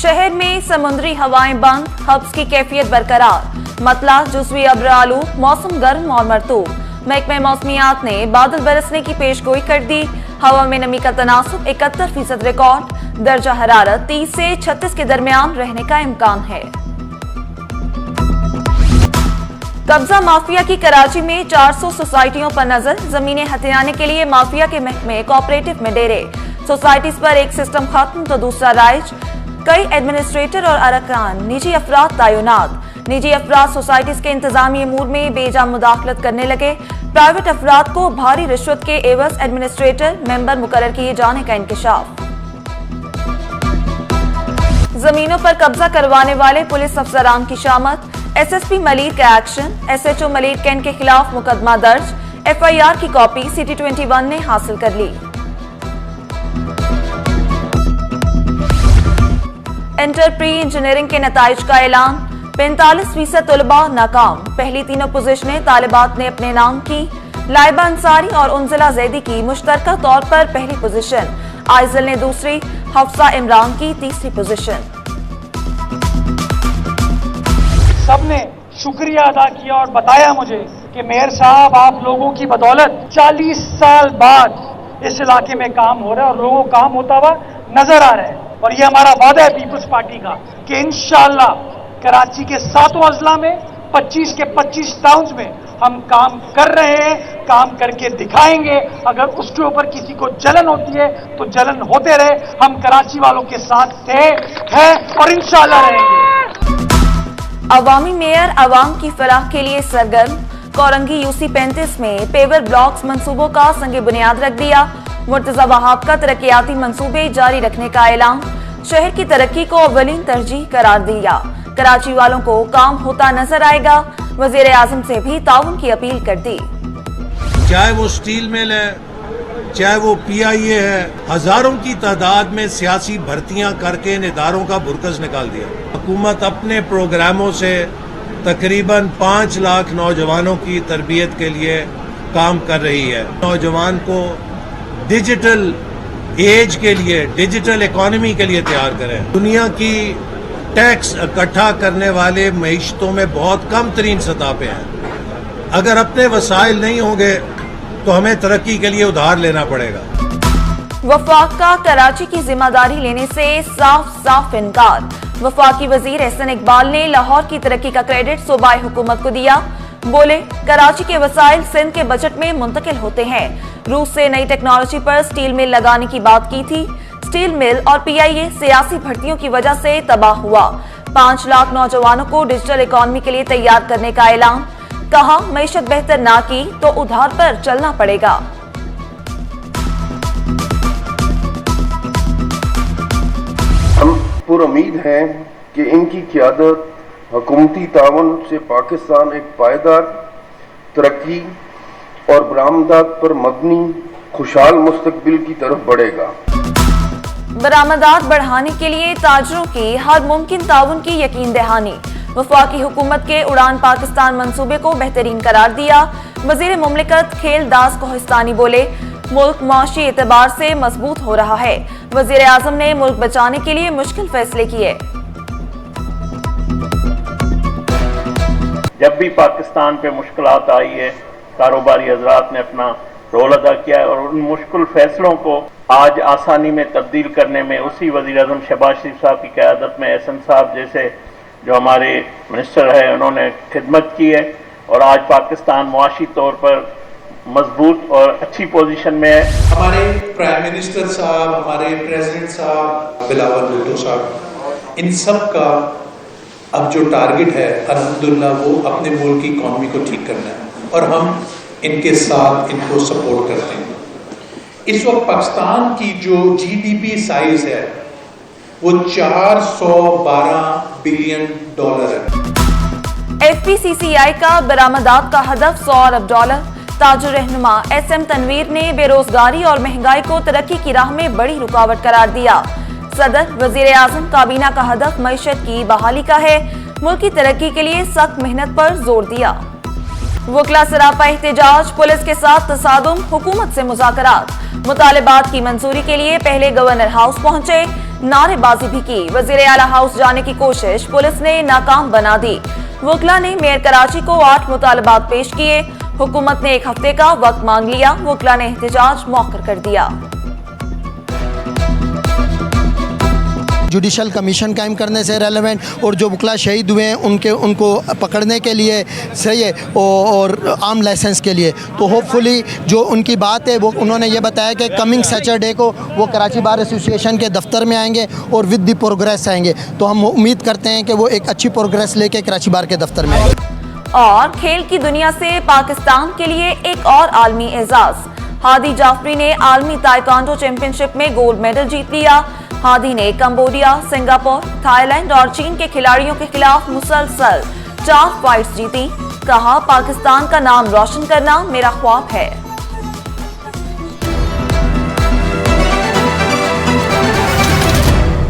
शहर में समुद्री हवाएं बंद, हब्स की कैफियत बरकरार। मतला जुज़वी अब्र आलू, मौसम गर्म और मरतूब। महकमे मौसमियात ने बादल बरसने की पेशगोई कर दी। हवा में नमी का तनासुब 71% रिकॉर्ड। दर्जा हरारत 30 से 36 के दरमियान रहने का इम्कान है। कब्जा माफिया की कराची में 400 सोसाइटियों पर नजर। जमीनें हथियाने के लिए माफिया के महकमे कोऑपरेटिव में डेरे। सोसाइटीज पर एक सिस्टम खत्म तो दूसरा राइज। कई एडमिनिस्ट्रेटर और अरकान निजी अफराद तैनात। निजी अफराद सोसाइटीज के इंतजामी अमूर में बेजा मुदाखलत करने लगे। प्राइवेट अफराद को भारी रिश्वत के एवज एडमिनिस्ट्रेटर मेंबर मुकर्रर किए जाने का इंकशाफ। जमीनों पर कब्जा करवाने वाले पुलिस अफसरान की शामत। एसएसपी मलिक का एक्शन। एसएचओ मलिक कैन के खिलाफ मुकदमा दर्ज। एफआईआर की कॉपी सिटी 21 ने हासिल कर ली। इंटर प्री इंजीनियरिंग के नताइज का ऐलान। 45% तलबा नाकाम। पहली तीनों पोजीशनें तालिबात ने अपने नाम की। लाइबा अंसारी और उनजिला जैदी की मुश्तरका तौर पर पहली पोजीशन। आइजल ने दूसरी, हफ्सा इमरान की तीसरी पोजीशन। सबने शुक्रिया अदा किया और बताया मुझे कि मेयर साहब आप लोगों की बदौलत 40 साल बाद इस इलाके में काम हो रहा है और लोगों को काम होता हुआ नजर आ रहा है। और ये हमारा वादा है पीपल्स पार्टी का कि इंशाअल्लाह कराची के 7 अजला में 25 के 25 टाउन्स में हम काम कर रहे हैं, काम करके दिखाएंगे। अगर उसके ऊपर किसी को जलन होती है तो जलन होते रहे। हम कराची वालों के साथ थे, हैं और इंशाअल्लाह रहेंगे। अवामी मेयर अवाम की फलाह के लिए सरगर्म। कोरंगी यूसी 35 में पेवर ब्लॉक्स मंसूबों का संग बुनियाद रख दिया। मुर्तजा वहाब का तरक्याती मंसूबे जारी रखने का ऐलान। शहर की तरक्की को अव्वलीन तरजीह करार दिया। कराची वालों को काम होता नजर आएगा। वजीर आजम से भी ताउन की अपील कर दी। चाहे वो स्टील मिल है, चाहे वो PIA है, हजारों की तादाद में सियासी भर्तियां करके इन इदारों का बुरकस निकाल दिया। हुकूमत अपने प्रोग्रामों से तकरीबन 5 लाख नौजवानों की तरबियत के लिए काम कर रही है। नौजवान को डिजिटल एज के लिए, डिजिटल इकोनॉमी के लिए तैयार करें। दुनिया की टैक्स इकट्ठा करने वाले मईशतों में बहुत कम तरीन सतह पे हैं। अगर अपने वसाइल नहीं होंगे तो हमें तरक्की के लिए उधार लेना पड़ेगा। वफाक का कराची की जिम्मेदारी लेने से साफ इनकार। वफाकी वजीर एहसन इकबाल ने लाहौर की तरक्की का क्रेडिट सूबाई हुकूमत को दिया। बोले, कराची के वसाइल सिंध के बजट में मुंतकिल होते हैं। रूस से नई टेक्नोलॉजी पर स्टील मिल लगाने की बात की थी। स्टील मिल और PIA सियासी भर्तियों की वजह से तबाह हुआ। 5 लाख नौजवानों को डिजिटल इकोनॉमी के लिए तैयार करने का ऐलान। कहा, मईशत बेहतर ना की तो उधार पर चलना पड़ेगा। हम पुरुम्मीद हैं कि इनकी क़यादत हुकूमती तावन से पाकिस्तान एक पायदार तरक्की और बरामदात पर मबनी खुशहाल मुस्तकबिल की तरफ बढ़ेगा। बरामदात बढ़ाने के लिए ताजरों की हर मुमकिन ताउन की यकीन दहानी। वफाकी हुकूमत के उड़ान पाकिस्तान मंसूबे को बेहतरीन करार दिया। वजीर मुमलिकत खेल दास कोहिस्तानी बोले, मुल्क मुआशी एतबार से मजबूत हो रहा है। वजीर आजम ने मुल्क बचाने के लिए मुश्किल फैसले किए। जब भी पाकिस्तान पे मुश्किलात आई है, कारोबारी हजरात ने अपना रोल अदा किया है और उन मुश्किल फैसलों को आज आसानी में तब्दील करने में उसी वज़ीर आज़म शहबाज शरीफ साहब की क़यादत में एहसन साहब जैसे जो हमारे मिनिस्टर है उन्होंने खिदमत की है और आज पाकिस्तान मुआशी तौर पर मजबूत और अच्छी पोजीशन में है। हमारे प्राइम मिनिस्टर साहब, हमारे प्रेसिडेंट साहब बिलावल भुट्टो साहब, इन सब का अब जो टारगेट है अल्हम्दुलिल्लाह वो अपने मुल्क की इकॉनमी को ठीक करना है और हम इनके साथ इनको सपोर्ट करते हैं। इस वक्त पाकिस्तान की जो GDP साइज है वो 412 बिलियन डॉलर है। FPCCI का बरामदात का हदफ 100 अरब डॉलर। ताजुर रहनुमा SM तनवीर ने बेरोजगारी और महंगाई को तरक्की की राह में बड़ी रुकावट करार दिया। सदर वजीर आजम काबीना का हदफ मईशत की बहाली का है। मुल्क की तरक्की के लिए सख्त मेहनत पर जोर दिया। वकला सरापा एहतजाज, पुलिस के साथ तसादुम, हुकूमत से मुज़ाकरात। मुतालिबात की मंजूरी के लिए पहले गवर्नर हाउस पहुंचे, नारेबाजी भी की। वजीर आला हाउस जाने की कोशिश पुलिस ने नाकाम बना दी। वकला ने मेयर कराची को 8 मुतालिबात पेश किए। हुकूमत ने 1 हफ्ते का वक्त मांग लिया। वकला ने एहतजाज मौखर कर दिया। जुडिशल कमीशन कायम करने से रेलेवेंट, और जो वकला शहीद हुए हैं उनको पकड़ने के लिए सही है, और आर्म लाइसेंस के लिए। तो होपफुली जो उनकी बात है वो उन्होंने ये बताया कि कमिंग सैटरडे को वो कराची बार एसोसिएशन के दफ्तर में आएंगे और विद द प्रोग्रेस आएंगे। तो हम उम्मीद करते हैं कि वो एक अच्छी प्रोग्रेस लेके कराची बार के दफ्तर में आएंगे। और खेल की दुनिया से पाकिस्तान के लिए एक और आलमी एजाज। हादी जाफरी ने आलमी ताइक्वांडो चैंपियनशिप में गोल्ड मेडल जीत लिया। हादी ने कंबोडिया, सिंगापुर, थाईलैंड और चीन के खिलाड़ियों के खिलाफ मुसलसल 4 फाइट्स जीती। कहा, पाकिस्तान का नाम रोशन करना मेरा ख्वाब है।